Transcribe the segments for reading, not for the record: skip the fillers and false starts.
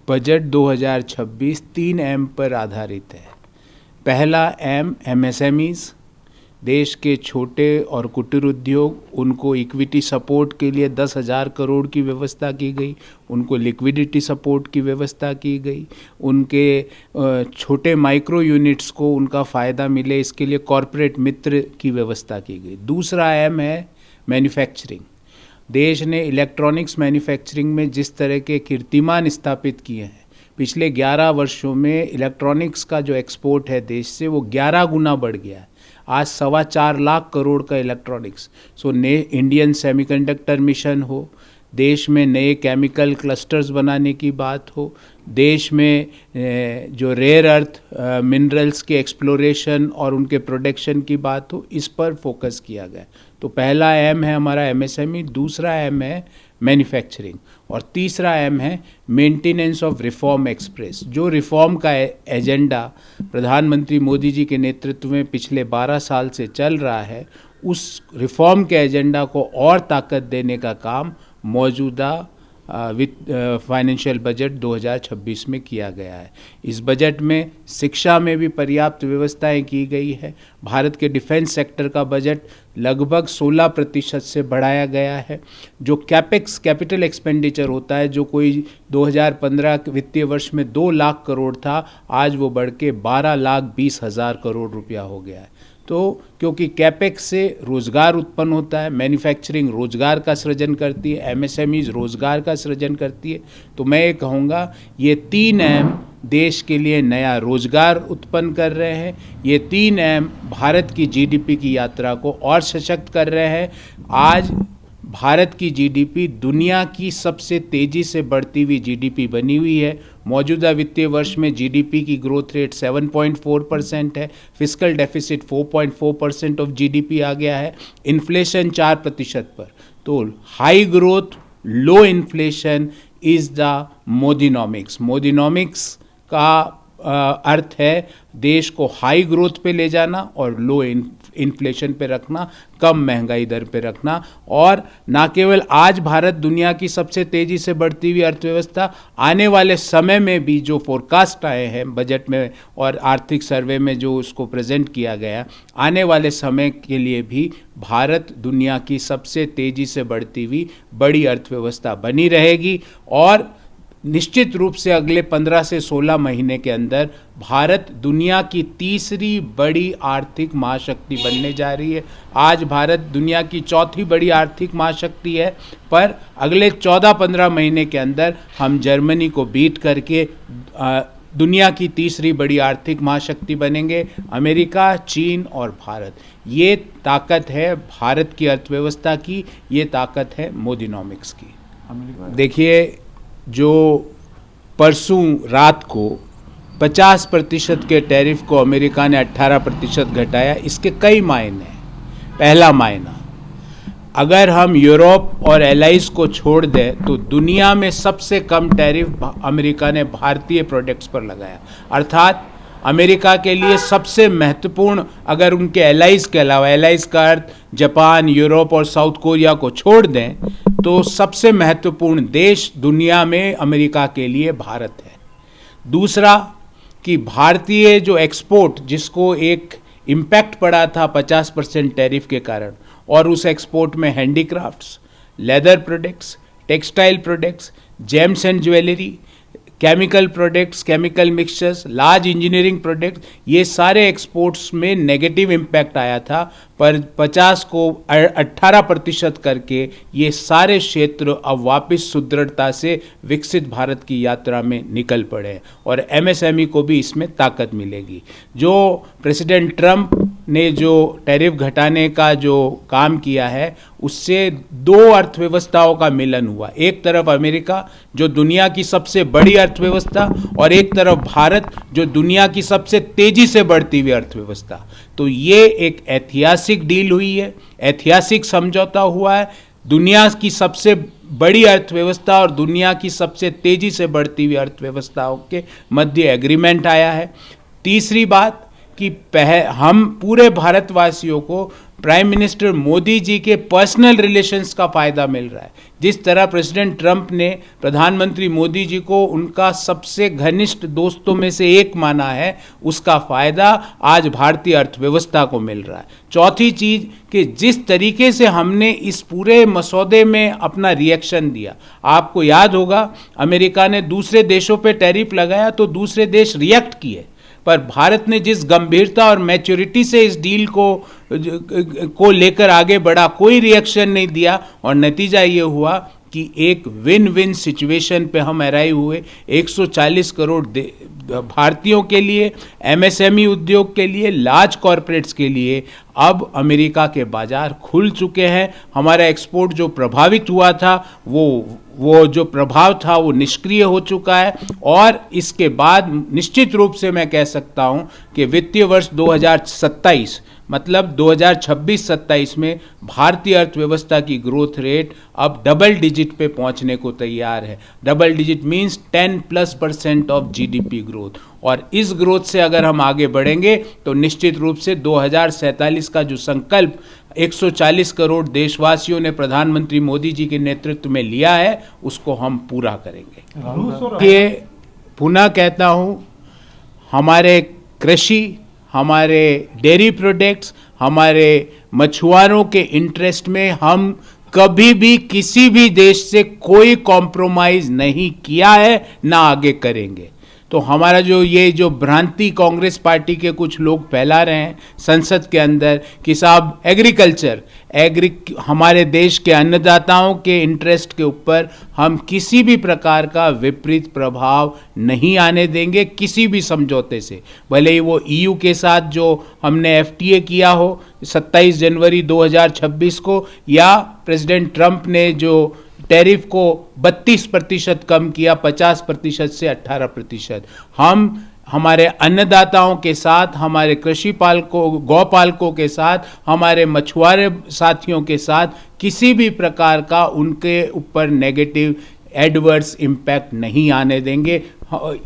Budget 2026 3 M पर आधारित है। पहला एम एमएसएमईज, देश के छोटे और कुटीर उद्योग, उनको इक्विटी सपोर्ट के लिए 10,000 करोड़ की व्यवस्था की गई, उनको लिक्विडिटी सपोर्ट की व्यवस्था की गई, उनके छोटे माइक्रो यूनिट्स को उनका फ़ायदा मिले इसके लिए कॉरपोरेट मित्र की व्यवस्था की गई। दूसरा एम है मैन्युफैक्चरिंग। देश ने इलेक्ट्रॉनिक्स मैन्युफैक्चरिंग में जिस तरह के कीर्तिमान स्थापित किए हैं, पिछले 11 वर्षों में इलेक्ट्रॉनिक्स का जो एक्सपोर्ट है देश से वो 11 गुना बढ़ गया है। आज 4.25 लाख करोड़ का इलेक्ट्रॉनिक्स। इंडियन सेमीकंडक्टर मिशन हो, देश में नए केमिकल क्लस्टर्स बनाने की बात हो, देश में जो रेयर अर्थ मिनरल्स के एक्सप्लोरेशन और उनके प्रोडक्शन की बात हो, इस पर फोकस किया गया। तो पहला एम है हमारा एमएसएमई, दूसरा एम है मैन्युफैक्चरिंग और तीसरा एम है मेंटेनेंस ऑफ रिफॉर्म एक्सप्रेस। जो रिफॉर्म का एजेंडा प्रधानमंत्री मोदी जी के नेतृत्व में पिछले 12 साल से चल रहा है, उस रिफॉर्म के एजेंडा को और ताकत देने का काम मौजूदा फाइनेंशियल बजट 2026 में किया गया है। इस बजट में शिक्षा में भी पर्याप्त व्यवस्थाएं की गई है। भारत के डिफेंस सेक्टर का बजट लगभग 16% से बढ़ाया गया है। जो कैपिटल एक्सपेंडिचर होता है, जो कोई 2015 वित्तीय वर्ष में 2 लाख करोड़ था, आज वो बढ़ के 12,20,000 करोड़ रुपया हो गया है। तो क्योंकि कैपेक्स से रोज़गार उत्पन्न होता है, मैन्युफैक्चरिंग रोज़गार का सृजन करती है, एमएसएमईज रोज़गार का सृजन करती है, तो मैं ये कहूँगा ये 3 एम देश के लिए नया रोज़गार उत्पन्न कर रहे हैं। ये 3 एम भारत की जीडीपी की यात्रा को और सशक्त कर रहे हैं। आज भारत की जीडीपी दुनिया की सबसे तेज़ी से बढ़ती हुई जीडीपी बनी हुई है। मौजूदा वित्तीय वर्ष में जीडीपी की ग्रोथ रेट 7.4% है, फिस्कल डेफिसिट 4.4% ऑफ जीडीपी आ गया है, इन्फ्लेशन 4% पर। तो high growth low inflation is the Modinomics. Modinomics का अर्थ है देश को हाई ग्रोथ पे ले जाना और लो इन्फ्लेशन पे रखना, कम महंगाई दर पे रखना। और ना केवल आज भारत दुनिया की सबसे तेज़ी से बढ़ती हुई अर्थव्यवस्था, आने वाले समय में भी जो फोरकास्ट आए हैं बजट में और आर्थिक सर्वे में जो उसको प्रेजेंट किया गया, आने वाले समय के लिए भी भारत दुनिया की सबसे तेज़ी से बढ़ती हुई बड़ी अर्थव्यवस्था बनी रहेगी। और निश्चित रूप से अगले 15 से 16 महीने के अंदर भारत दुनिया की तीसरी बड़ी आर्थिक महाशक्ति बनने जा रही है। आज भारत दुनिया की चौथी बड़ी आर्थिक महाशक्ति है, पर अगले 14-15 महीने के अंदर हम जर्मनी को बीट करके दुनिया की तीसरी बड़ी आर्थिक महाशक्ति बनेंगे। अमेरिका, चीन और भारत, ये ताकत है भारत की अर्थव्यवस्था की, ये ताकत है मोदीनॉमिक्स की। देखिए, जो परसों रात को 50% के टैरिफ को अमेरिका ने 18% घटाया, इसके कई मायने हैं। पहला मायना, अगर हम यूरोप और एलाइज को छोड़ दें तो दुनिया में सबसे कम टैरिफ अमेरिका ने भारतीय प्रोडक्ट्स पर लगाया। अर्थात अमेरिका के लिए सबसे महत्वपूर्ण, अगर उनके एलाइज के अलावा, एलाइज का अर्थ जापान, यूरोप और साउथ कोरिया को छोड़ दें, तो सबसे महत्वपूर्ण देश दुनिया में अमेरिका के लिए भारत है। दूसरा कि भारतीय जो एक्सपोर्ट, जिसको एक इम्पैक्ट पड़ा था 50% टैरिफ के कारण, और उस एक्सपोर्ट में handicrafts, leather products, textile products, James and jewellery, chemical products, chemical mixtures, large engineering products, ये सारे एक्सपोर्ट्स में नेगेटिव इम्पैक्ट आया था, पर 50 को 18% करके ये सारे क्षेत्र अब वापस सुदृढ़ता से विकसित भारत की यात्रा में निकल पड़े और एमएसएमई को भी इसमें ताकत मिलेगी। जो प्रेसिडेंट ट्रंप ने जो टैरिफ घटाने का जो काम किया है, उससे 2 अर्थव्यवस्थाओं का मिलन हुआ। एक तरफ अमेरिका जो दुनिया की सबसे बड़ी अर्थव्यवस्था, और एक तरफ भारत जो दुनिया की सबसे तेजी से बढ़ती हुई अर्थव्यवस्था। तो ये एक ऐतिहासिक डील हुई है, ऐतिहासिक समझौता हुआ है। दुनिया की सबसे बड़ी अर्थव्यवस्था और दुनिया की सबसे तेजी से बढ़ती हुई अर्थव्यवस्थाओं के मध्य एग्रीमेंट आया है। तीसरी बात कि हम पूरे भारतवासियों को प्राइम मिनिस्टर मोदी जी के पर्सनल रिलेशंस का फायदा मिल रहा है। जिस तरह प्रेसिडेंट ट्रंप ने प्रधानमंत्री मोदी जी को उनका सबसे घनिष्ठ दोस्तों में से एक माना है, उसका फायदा आज भारतीय अर्थव्यवस्था को मिल रहा है। चौथी चीज कि जिस तरीके से हमने इस पूरे मसौदे में अपना रिएक्शन दिया, आपको याद होगा अमेरिका ने दूसरे देशों पे टैरिफ लगाया तो दूसरे देश रिएक्ट किए, पर भारत ने जिस गंभीरता और मैच्योरिटी से इस डील को लेकर आगे बढ़ा, कोई रिएक्शन नहीं दिया और नतीजा ये हुआ कि एक विन विन सिचुएशन पे हम अराइव हुए। 140 करोड़ भारतीयों के लिए, एमएसएमई उद्योग के लिए, लार्ज कॉरपोरेट्स के लिए अब अमेरिका के बाजार खुल चुके हैं। हमारा एक्सपोर्ट जो प्रभावित हुआ था वो जो प्रभाव था वो निष्क्रिय हो चुका है और इसके बाद निश्चित रूप से मैं कह सकता हूं कि वित्तीय वर्ष 2027 मतलब 2026-27 में भारतीय अर्थव्यवस्था की ग्रोथ रेट अब डबल डिजिट पे पहुंचने को तैयार है। Double digit means 10+% of GDP growth, और इस ग्रोथ से अगर हम आगे बढ़ेंगे तो निश्चित रूप से 2047 का जो संकल्प 140 करोड़ देशवासियों ने प्रधानमंत्री मोदी जी के नेतृत्व में लिया है उसको हम पूरा करेंगे। ये पुनः कहता हूं, हमारे कृषि, हमारे डेयरी प्रोडक्ट्स, हमारे मछुआरों के इंटरेस्ट में हम कभी भी किसी भी देश से कोई कॉम्प्रोमाइज नहीं किया है, ना आगे करेंगे। तो हमारा जो भ्रांति कांग्रेस पार्टी के कुछ लोग फैला रहे हैं संसद के अंदर कि साहब हमारे देश के अन्नदाताओं के इंटरेस्ट के ऊपर हम किसी भी प्रकार का विपरीत प्रभाव नहीं आने देंगे किसी भी समझौते से, भले ही वो ईयू के साथ जो हमने एफटीए किया हो 27 जनवरी 2026 को, या प्रेसिडेंट ट्रंप ने जो टैरिफ को 32% कम किया 50% से 18%। हम हमारे अन्नदाताओं के साथ, हमारे कृषि पालकों, गौपालकों के साथ, हमारे मछुआरे साथियों के साथ किसी भी प्रकार का उनके ऊपर नेगेटिव एडवर्स इम्पैक्ट नहीं आने देंगे।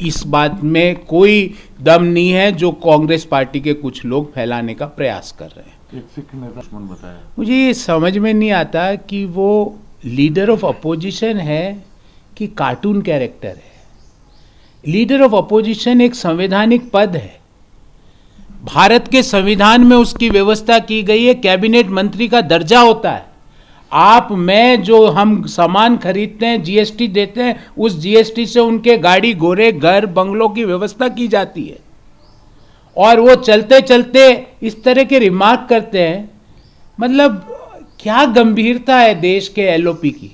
इस बात में कोई दम नहीं है जो कांग्रेस पार्टी के कुछ लोग फैलाने का प्रयास कर रहे हैं। एक सिख नेता बताया, मुझे ये समझ में नहीं आता कि वो लीडर ऑफ अपोजिशन है कि कार्टून कैरेक्टर है। लीडर ऑफ अपोजिशन एक संवैधानिक पद है। भारत के संविधान में उसकी व्यवस्था की गई है, कैबिनेट मंत्री का दर्जा होता है। आप मैं जो हम सामान खरीदते हैं, जीएसटी देते हैं, उस जीएसटी से उनके गाड़ी घोड़े घर बंगलों की व्यवस्था की जाती है, और वो चलते चलते इस तरह के रिमार्क करते हैं। मतलब क्या गंभीरता है देश के एलओपी की।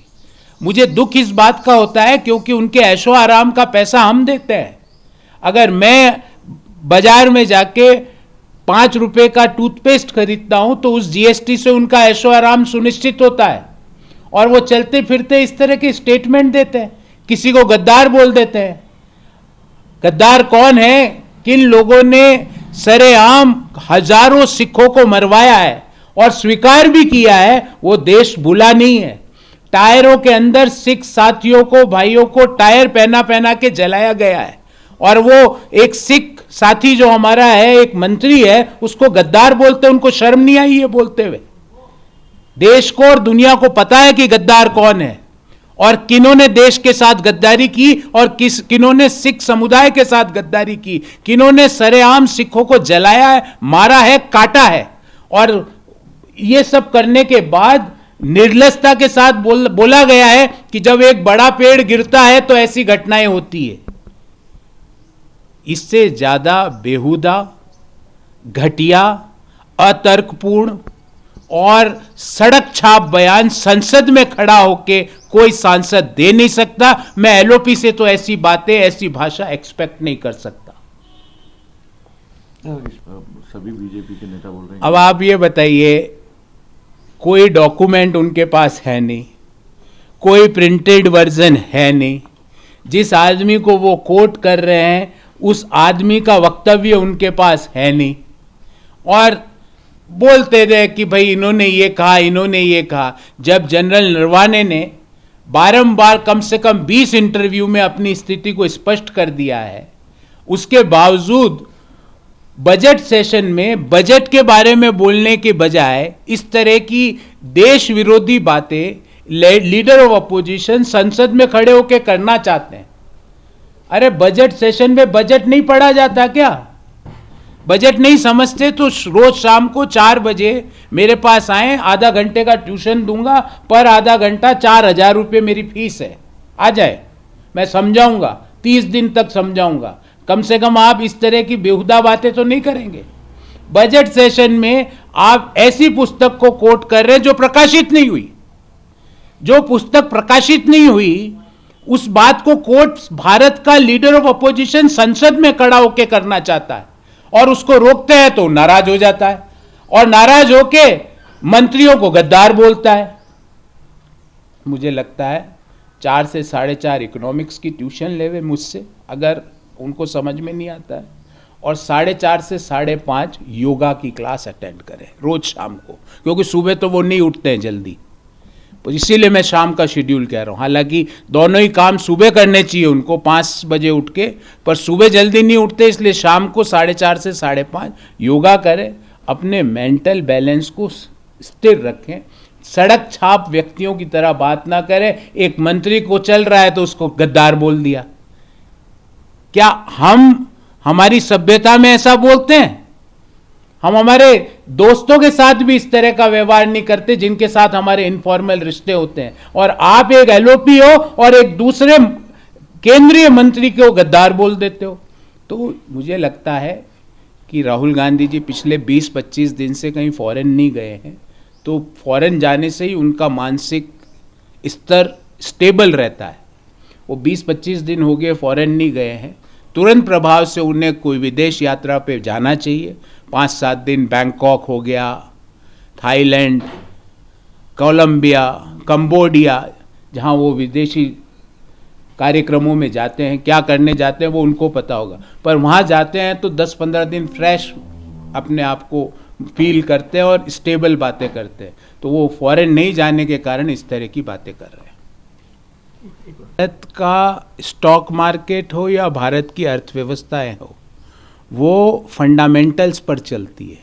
मुझे दुख इस बात का होता है क्योंकि उनके ऐशो आराम का पैसा हम देते हैं। अगर मैं बाजार में जाके 5 रुपए का टूथपेस्ट खरीदता हूं तो उस जीएसटी से उनका ऐशो आराम सुनिश्चित होता है, और वो चलते फिरते इस तरह के स्टेटमेंट देते हैं, किसी को गद्दार बोल देते हैं। गद्दार कौन है? किन लोगों ने सरेआम हजारों सिखों को मरवाया है और स्वीकार भी किया है, वो देश भूला नहीं है। टायरों के अंदर सिख साथियों को, भाइयों को टायर पहना पहना के जलाया गया है, और वो एक सिख साथी जो हमारा है, एक मंत्री है, उसको गद्दार बोलते, उनको शर्म नहीं आई ये बोलते हुए। देश को और दुनिया को पता है कि गद्दार कौन है और किन्होंने देश के साथ गद्दारी की और किन्होंने सिख समुदाय के साथ गद्दारी की, किन्होंने सरेआम सिखों को जलाया है, मारा है, काटा है। और ये सब करने के बाद निर्लजता के साथ बोला गया है कि जब एक बड़ा पेड़ गिरता है तो ऐसी घटनाएं होती है। इससे ज्यादा बेहुदा, घटिया, अतर्कपूर्ण और सड़क छाप बयान संसद में खड़ा होके कोई सांसद दे नहीं सकता। मैं एलओपी से तो ऐसी बातें, ऐसी भाषा एक्सपेक्ट नहीं कर सकता। सभी बीजेपी के नेता बोल रहे हैं। अब आप ये बताइए, कोई डॉक्यूमेंट उनके पास है नहीं, कोई प्रिंटेड वर्जन है नहीं, जिस आदमी को वो कोट कर रहे हैं उस आदमी का वक्तव्य उनके पास है नहीं, और बोलते रहे कि भाई इन्होंने ये कहा, इन्होंने ये कहा। जब जनरल नरवाने ने बारंबार कम से कम 20 इंटरव्यू में अपनी स्थिति को स्पष्ट कर दिया है, उसके बावजूद बजट सेशन में बजट के बारे में बोलने के बजाय इस तरह की देश विरोधी बातें लीडर ऑफ अपोजिशन संसद में खड़े होकर करना चाहते हैं। अरे बजट सेशन में बजट नहीं पढ़ा जाता क्या? बजट नहीं समझते तो रोज शाम को 4 बजे मेरे पास आए, आधा घंटे का ट्यूशन दूंगा, पर आधा घंटा 4,000 रुपये मेरी फीस है। आ जाए, मैं समझाऊंगा, 30 दिन तक समझाऊंगा। कम से कम आप इस तरह की बेहुदा बातें तो नहीं करेंगे। बजट सेशन में आप ऐसी पुस्तक को कोट कर रहे हैं जो प्रकाशित नहीं हुई। जो पुस्तक प्रकाशित नहीं हुई उस बात को कोट भारत का लीडर ऑफ अपोजिशन संसद में खड़ा होकर करना चाहता है, और उसको रोकते हैं तो नाराज हो जाता है, और नाराज होके मंत्रियों को गद्दार बोलता है। मुझे लगता है 4 से 4.5 इकोनॉमिक्स की ट्यूशन लेवे मुझसे अगर उनको समझ में नहीं आता है, और 4.5 से 5.5 योगा की क्लास अटेंड करें रोज शाम को, क्योंकि सुबह तो वो नहीं उठते हैं जल्दी, तो इसीलिए मैं शाम का शेड्यूल कह रहा हूँ। हालांकि दोनों ही काम सुबह करने चाहिए उनको 5 बजे उठ के, पर सुबह जल्दी नहीं उठते, इसलिए शाम को 4.5 से 5.5 योगा करें, अपने मेंटल बैलेंस को स्थिर रखें, सड़क छाप व्यक्तियों की तरह बात ना करें। एक मंत्री को चल रहा है तो उसको गद्दार बोल दिया। क्या हम हमारी सभ्यता में ऐसा बोलते हैं? हम हमारे दोस्तों के साथ भी इस तरह का व्यवहार नहीं करते जिनके साथ हमारे इनफॉर्मल रिश्ते होते हैं, और आप एक एलओपी हो और एक दूसरे केंद्रीय मंत्री को गद्दार बोल देते हो। तो मुझे लगता है कि राहुल गांधी जी पिछले 20-25 दिन से कहीं फॉरेन नहीं गए हैं, तो फॉरेन जाने से ही उनका मानसिक स्तर स्टेबल रहता है। वो 20-25 दिन हो गए फॉरेन नहीं गए हैं, तुरंत प्रभाव से उन्हें कोई विदेश यात्रा पे जाना चाहिए। 5-7 दिन बैंकॉक हो गया, थाईलैंड, कोलंबिया, कंबोडिया, जहाँ वो विदेशी कार्यक्रमों में जाते हैं, क्या करने जाते हैं वो उनको पता होगा, पर वहाँ जाते हैं तो 10-15 दिन फ्रेश अपने आप को फील करते हैं और स्टेबल बातें करते हैं। तो वो फॉरेन नहीं जाने के कारण इस तरह की बातें कर रहे हैं। भारत का स्टॉक मार्केट हो या भारत की अर्थव्यवस्थाएं हो, वो फंडामेंटल्स पर चलती है।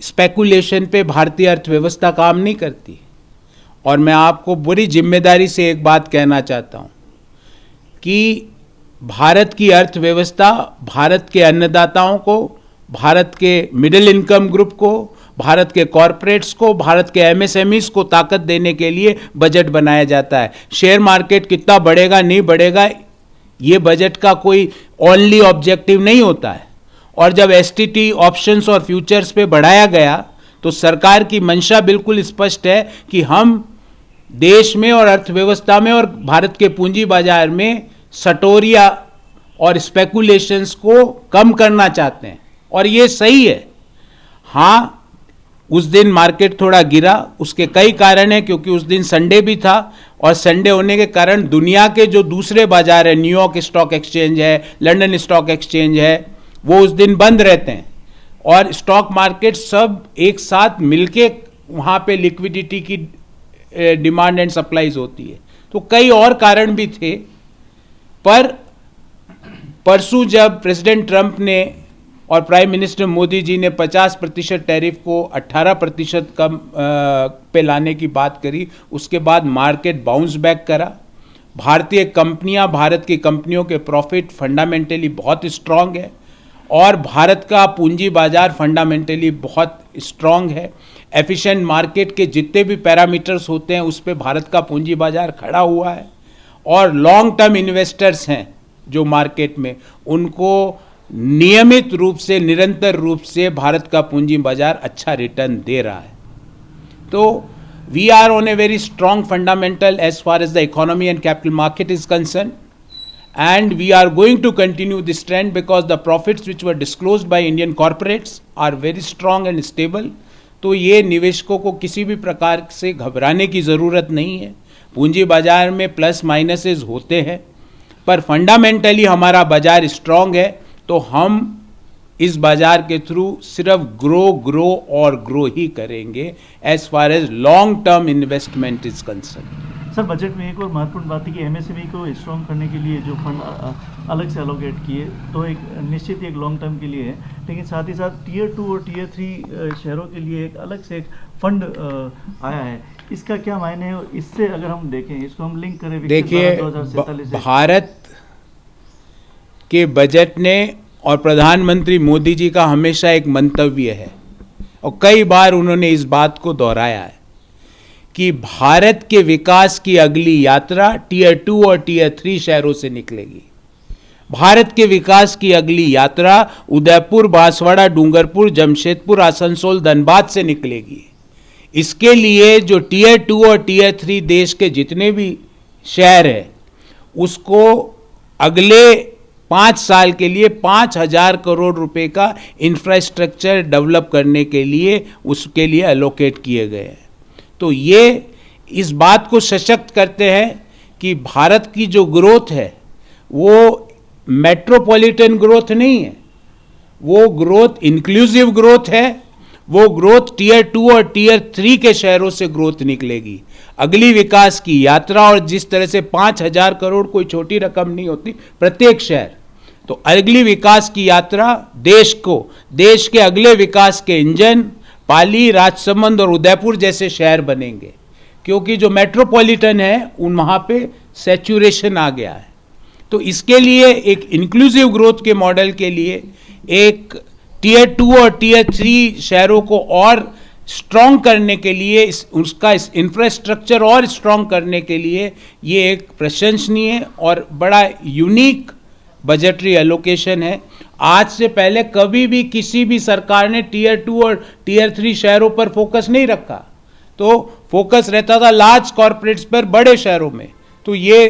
स्पेकुलेशन पे भारतीय अर्थव्यवस्था काम नहीं करती। और मैं आपको बड़ी जिम्मेदारी से एक बात कहना चाहता हूँ कि भारत की अर्थव्यवस्था भारत के अन्नदाताओं को, भारत के मिडिल इनकम ग्रुप को, भारत के कॉरपोरेट्स को, भारत के एमएसएमईज को ताकत देने के लिए बजट बनाया जाता है। शेयर मार्केट कितना बढ़ेगा नहीं बढ़ेगा ये बजट का कोई ओनली ऑब्जेक्टिव नहीं होता है। और जब एसटीटी ऑप्शंस और फ्यूचर्स पे बढ़ाया गया तो सरकार की मंशा बिल्कुल स्पष्ट है कि हम देश में और अर्थव्यवस्था में और भारत के पूंजी बाजार में सटोरिया और स्पेकुलेशंस को कम करना चाहते हैं, और ये सही है। हाँ, उस दिन मार्केट थोड़ा गिरा, उसके कई कारण हैं, क्योंकि उस दिन संडे भी था, और संडे होने के कारण दुनिया के जो दूसरे बाजार है, न्यूयॉर्क स्टॉक एक्सचेंज है, लंदन स्टॉक एक्सचेंज है, वो उस दिन बंद रहते हैं, और स्टॉक मार्केट सब एक साथ मिलके वहाँ पे लिक्विडिटी की डिमांड एंड सप्लाईज होती है। तो कई और कारण भी थे, पर परसों जब प्रेसिडेंट ट्रंप ने और प्राइम मिनिस्टर मोदी जी ने 50% टैरिफ को 18% कम पे लाने की बात करी, उसके बाद मार्केट बाउंस बैक करा। भारतीय कंपनियां, भारत की कंपनियों के प्रॉफिट फंडामेंटली बहुत स्ट्रांग है, और भारत का पूंजी बाजार फंडामेंटली बहुत स्ट्रांग है। एफिशिएंट मार्केट के जितने भी पैरामीटर्स होते हैं उस पे भारत का पूंजी बाजार खड़ा हुआ है, और लॉन्ग टर्म इन्वेस्टर्स हैं जो मार्केट में, उनको नियमित रूप से, निरंतर रूप से भारत का पूंजी बाजार अच्छा रिटर्न दे रहा है। तो we are on a very strong fundamental as far as the economy and capital market is concern, and we are going to continue this trend because the profits which were disclosed by Indian corporates are very strong and stable। तो ये निवेशकों को किसी भी प्रकार से घबराने की ज़रूरत नहीं है। पूंजी बाजार में प्लस माइनसेस होते हैं, पर फंडामेंटली हमारा बाजार स्ट्रांग है, तो हम इस बाजार के थ्रू सिर्फ ग्रो और ग्रो ही करेंगे as far as long term investment is concern. Sir budget में एक और महत्वपूर्ण बात है कि एमएसएमई को स्ट्रॉन्ग करने के लिए जो फंड अलग से एलोकेट किए तो एक निश्चित एक लॉन्ग टर्म के लिए है, लेकिन साथ ही साथ टियर 2 और टियर 3 शहरों के लिए एक अलग से एक फंड आया है। इसका क्या मायने है? इससे अगर हम देखें, इसको हम लिंक करें देखिए, भारत के बजट ने और प्रधानमंत्री मोदी जी का हमेशा एक मंतव्य है और कई बार उन्होंने इस बात को दोहराया है कि भारत के विकास की अगली यात्रा टियर 2 और टियर 3 शहरों से निकलेगी। भारत के विकास की अगली यात्रा उदयपुर, बांसवाड़ा, डूंगरपुर, जमशेदपुर, आसनसोल, धनबाद से निकलेगी। इसके लिए जो टियर 2 और टियर 3 देश के जितने भी शहर हैं उसको अगले 5 साल के लिए 5,000 करोड़ रुपए का इंफ्रास्ट्रक्चर डेवलप करने के लिए उसके लिए एलोकेट किए गए हैं। तो ये इस बात को सशक्त करते हैं कि भारत की जो ग्रोथ है वो मेट्रोपॉलिटन ग्रोथ नहीं है, वो ग्रोथ इंक्लूसिव ग्रोथ है। वो ग्रोथ टियर 2 और टियर 3 के शहरों से ग्रोथ निकलेगी। अगली विकास की यात्रा, और जिस तरह से 5,000 करोड़ कोई छोटी रकम नहीं होती प्रत्येक शहर, तो अगली विकास की यात्रा देश को, देश के अगले विकास के इंजन पाली, राजसमंद और उदयपुर जैसे शहर बनेंगे, क्योंकि जो मेट्रोपॉलिटन है उन वहाँ पे सैचुरेशन आ गया है। तो इसके लिए एक इंक्लूसिव ग्रोथ के मॉडल के लिए एक टियर 2 और टियर 3 शहरों को और स्ट्रॉन्ग करने के लिए, उसका इंफ्रास्ट्रक्चर और स्ट्रॉन्ग करने के लिए ये एक प्रशंसनीय और बड़ा यूनिक बजटरी एलोकेशन है। आज से पहले कभी भी किसी भी सरकार ने टियर 2 और टियर 3 शहरों पर फोकस नहीं रखा, तो फोकस रहता था लार्ज कॉरपोरेट्स पर, बड़े शहरों में। तो ये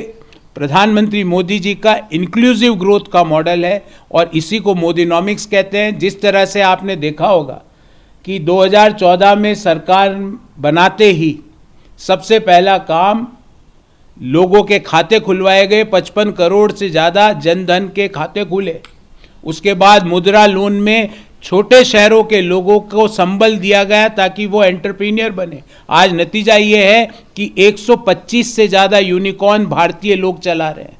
प्रधानमंत्री मोदी जी का इंक्लूसिव ग्रोथ का मॉडल है और इसी को मोदीनॉमिक्स कहते हैं। जिस तरह से आपने देखा होगा कि 2014 में सरकार बनाते ही सबसे पहला काम लोगों के खाते खुलवाए गए, 55 करोड़ से ज़्यादा जनधन के खाते खुले। उसके बाद मुद्रा लोन में छोटे शहरों के लोगों को संबल दिया गया ताकि वो एंटरप्रेन्योर बने। आज नतीजा ये है कि 125 से ज़्यादा यूनिकॉर्न भारतीय लोग चला रहे हैं।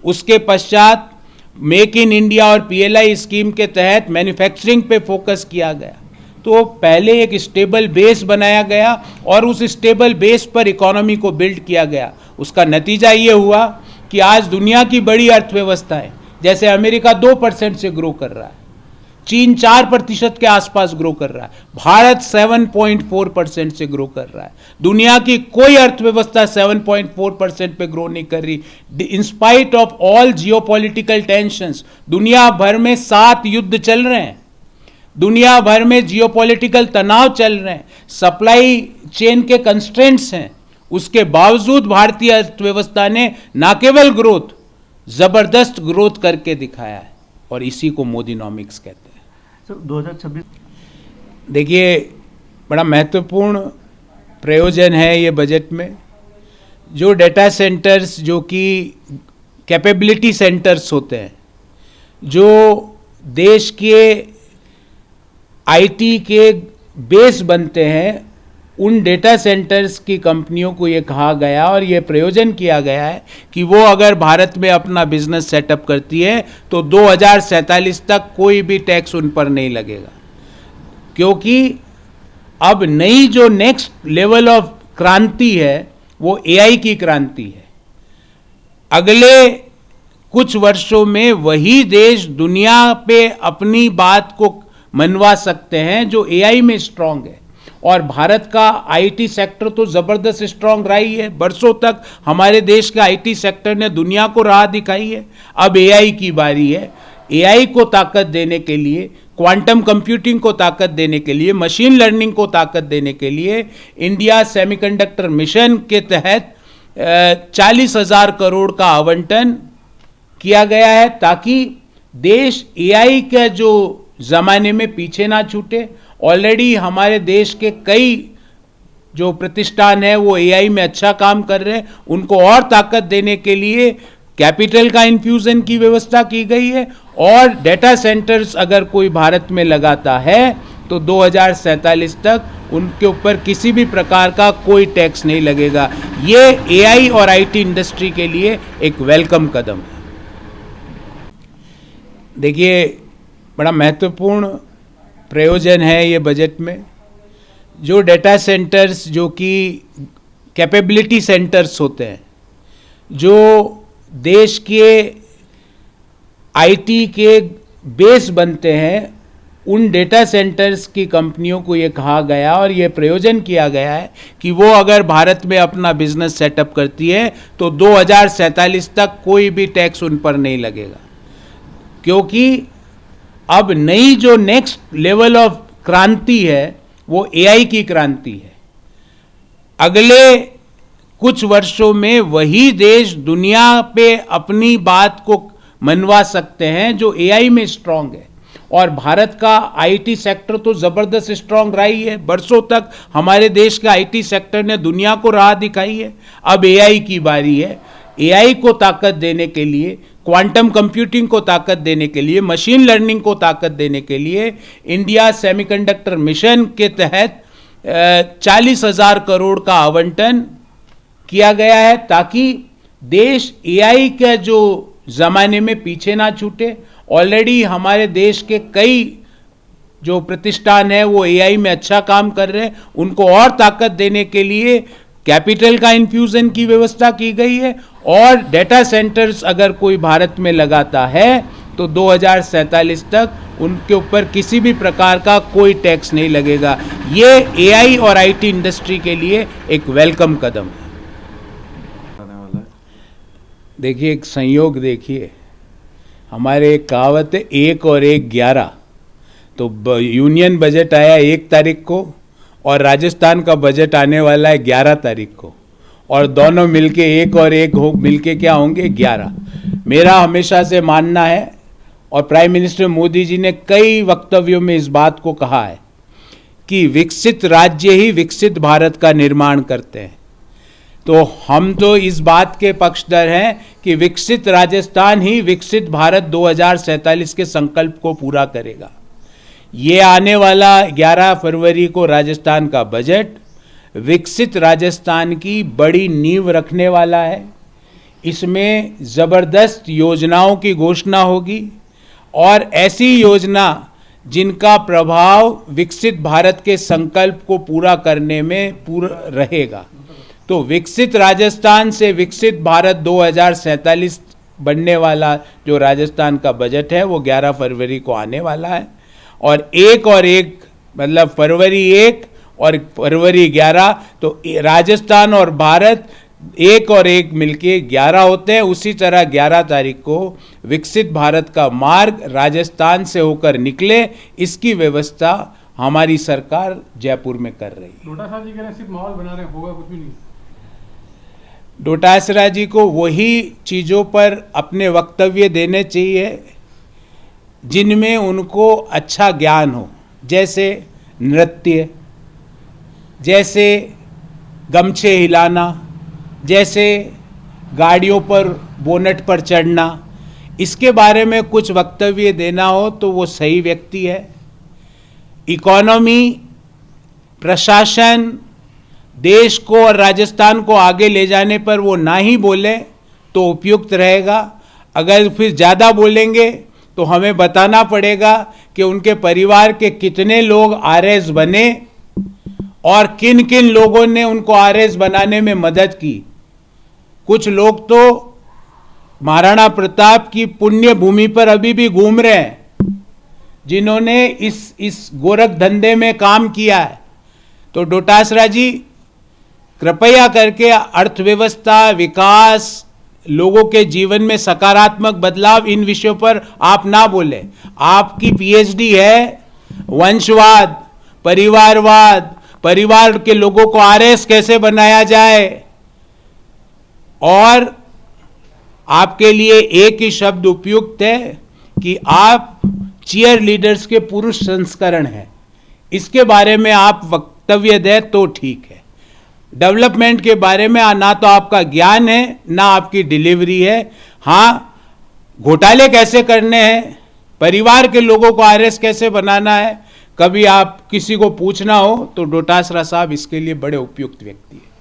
उसके पश्चात मेक इन इंडिया और PLI स्कीम के तहत मैन्युफैक्चरिंग पे फोकस किया गया। तो पहले एक स्टेबल बेस बनाया गया और उस स्टेबल बेस पर इकोनॉमी को बिल्ड किया गया। उसका नतीजा ये हुआ कि आज दुनिया की बड़ी अर्थव्यवस्थाएं, जैसे अमेरिका 2% से ग्रो कर रहा है, चीन 4% के आसपास ग्रो कर रहा है, भारत 7.4% से ग्रो कर रहा है। दुनिया की कोई अर्थव्यवस्था 7.4% पे ग्रो नहीं कर रही। In spite of all geopolitical tensions, दुनिया भर में 7 युद्ध चल रहे हैं, दुनिया भर में जियोपॉलिटिकल तनाव चल रहे हैं, सप्लाई चेन के कंस्ट्रेंट्स हैं, उसके बावजूद भारतीय अर्थव्यवस्था ने न केवल ग्रोथ, जबरदस्त ग्रोथ करके दिखाया है और इसी को मोदीनॉमिक्स कहते हैं। सर 2026 देखिए, बड़ा महत्वपूर्ण प्रयोजन है ये बजट में। जो डेटा सेंटर्स, जो कि कैपेबिलिटी सेंटर्स होते हैं, जो देश के IT के बेस बनते हैं, उन डेटा सेंटर्स की कंपनियों को ये कहा गया और ये प्रयोजन किया गया है कि वो अगर भारत में अपना बिजनेस सेटअप करती है तो 2047 तक कोई भी टैक्स उन पर नहीं लगेगा, क्योंकि अब नई जो नेक्स्ट लेवल ऑफ क्रांति है वो AI की क्रांति है। अगले कुछ वर्षों में वही देश दुनिया पे अपनी बात को मनवा सकते हैं जो AI में स्ट्रांग है। और भारत का IT सेक्टर तो ज़बरदस्त स्ट्रांग रही है। बरसों तक हमारे देश का IT सेक्टर ने दुनिया को राह दिखाई है। अब AI की बारी है। AI को ताकत देने के लिए, क्वांटम कंप्यूटिंग को ताकत देने के लिए, मशीन लर्निंग को ताकत देने के लिए इंडिया सेमीकंडक्टर मिशन के तहत 40,000 करोड़ का आवंटन किया गया है, ताकि देश AI के जो ज़माने में पीछे ना छूटे। ऑलरेडी हमारे देश के कई जो प्रतिष्ठान है वो AI में अच्छा काम कर रहे हैं, उनको और ताकत देने के लिए कैपिटल का इन्फ्यूजन की व्यवस्था की गई है। और डेटा सेंटर्स अगर कोई भारत में लगाता है तो 2047 तक उनके ऊपर किसी भी प्रकार का कोई टैक्स नहीं लगेगा। ये एआई और आईटी इंडस्ट्री के लिए एक वेलकम कदम है। देखिए, बड़ा महत्वपूर्ण प्रयोजन है ये बजट में। जो डेटा सेंटर्स, जो कि कैपेबिलिटी सेंटर्स होते हैं, जो देश के आईटी के बेस बनते हैं, उन डेटा सेंटर्स की कंपनियों को ये कहा गया और ये प्रयोजन किया गया है कि वो अगर भारत में अपना बिजनेस सेटअप करती है तो 2047 तक कोई भी टैक्स उन पर नहीं लगेगा, क्योंकि अब नई जो नेक्स्ट लेवल ऑफ क्रांति है वो एआई की क्रांति है। अगले कुछ वर्षों में वही देश दुनिया पे अपनी बात को मनवा सकते हैं जो एआई में स्ट्रांग है। और भारत का आईटी सेक्टर तो जबरदस्त स्ट्रांग रही है। बरसों तक हमारे देश का आईटी सेक्टर ने दुनिया को राह दिखाई है। अब एआई की बारी है। एआई को ताकत देने के लिए, क्वांटम कंप्यूटिंग को ताकत देने के लिए, मशीन लर्निंग को ताकत देने के लिए इंडिया सेमीकंडक्टर मिशन के तहत 40,000 करोड़ का आवंटन किया गया है, ताकि देश एआई के जो जमाने में पीछे ना छूटे। ऑलरेडी हमारे देश के कई जो प्रतिष्ठान है वो एआई में अच्छा काम कर रहे हैं, उनको और ताकत देने के लिए कैपिटल का इन्फ्यूजन की व्यवस्था की गई है। और डेटा सेंटर्स अगर कोई भारत में लगाता है तो 2047 तक उनके ऊपर किसी भी प्रकार का कोई टैक्स नहीं लगेगा। ये एआई और आईटी इंडस्ट्री के लिए एक वेलकम कदम है। देखिए, एक संयोग देखिए, हमारे एक कहावत है 1 और 1 11। तो यूनियन बजट आया 1 तारीख को और राजस्थान का बजट आने वाला है 11 तारीख को, और दोनों मिलके 1 और 1 मिलके क्या होंगे 11। मेरा हमेशा से मानना है, और प्राइम मिनिस्टर मोदी जी ने कई वक्तव्यों में इस बात को कहा है कि विकसित राज्य ही विकसित भारत का निर्माण करते हैं। तो हम तो इस बात के पक्षधर हैं कि विकसित राजस्थान ही विकसित भारत 2047 के संकल्प को पूरा करेगा। ये आने वाला 11 फरवरी को राजस्थान का बजट विकसित राजस्थान की बड़ी नींव रखने वाला है। इसमें ज़बरदस्त योजनाओं की घोषणा होगी, और ऐसी योजना जिनका प्रभाव विकसित भारत के संकल्प को पूरा करने में पूरा रहेगा। तो विकसित राजस्थान से विकसित भारत 2047 बनने वाला जो राजस्थान का बजट है वो 11 फरवरी को आने वाला है। और 1 और 1 मतलब फरवरी 1 और फरवरी 11, तो राजस्थान और भारत 1 और 1 मिलके 11 होते हैं। उसी तरह 11 तारीख को विकसित भारत का मार्ग राजस्थान से होकर निकले, इसकी व्यवस्था हमारी सरकार जयपुर में कर रही है। डोटासरा जी कह रहे हैं सिर्फ माहौल बना रहे हैं, होगा कुछ भी नहीं। डोटासरा जी को वही चीज़ों पर अपने वक्तव्य देने चाहिए जिनमें उनको अच्छा ज्ञान हो, जैसे नृत्य, जैसे गमछे हिलाना, जैसे गाड़ियों पर बोनट पर चढ़ना। इसके बारे में कुछ वक्तव्य देना हो तो वो सही व्यक्ति है। इकोनॉमी, प्रशासन, देश को और राजस्थान को आगे ले जाने पर वो ना ही बोले तो उपयुक्त रहेगा। अगर फिर ज़्यादा बोलेंगे तो हमें बताना पड़ेगा कि उनके परिवार के कितने लोग आरएस बने और किन किन लोगों ने उनको आरएस बनाने में मदद की। कुछ लोग तो महाराणा प्रताप की पुण्य भूमि पर अभी भी घूम रहे हैं, जिन्होंने इस गोरख धंधे में काम किया है। तो डोटासरा जी, कृपया करके अर्थव्यवस्था, विकास, लोगों के जीवन में सकारात्मक बदलाव, इन विषयों पर आप ना बोलें। आपकी पीएचडी है वंशवाद, परिवारवाद, परिवार के लोगों को आरएस कैसे बनाया जाए, और आपके लिए एक ही शब्द उपयुक्त है कि आप चीयर लीडर्स के पुरुष संस्करण हैं। इसके बारे में आप वक्तव्य दें तो ठीक है। डेवलपमेंट के बारे में ना तो आपका ज्ञान है ना आपकी डिलीवरी है। हाँ, घोटाले कैसे करने हैं, परिवार के लोगों को आरएस कैसे बनाना है, कभी आप किसी को पूछना हो तो डोटासरा साहब इसके लिए बड़े उपयुक्त व्यक्ति है।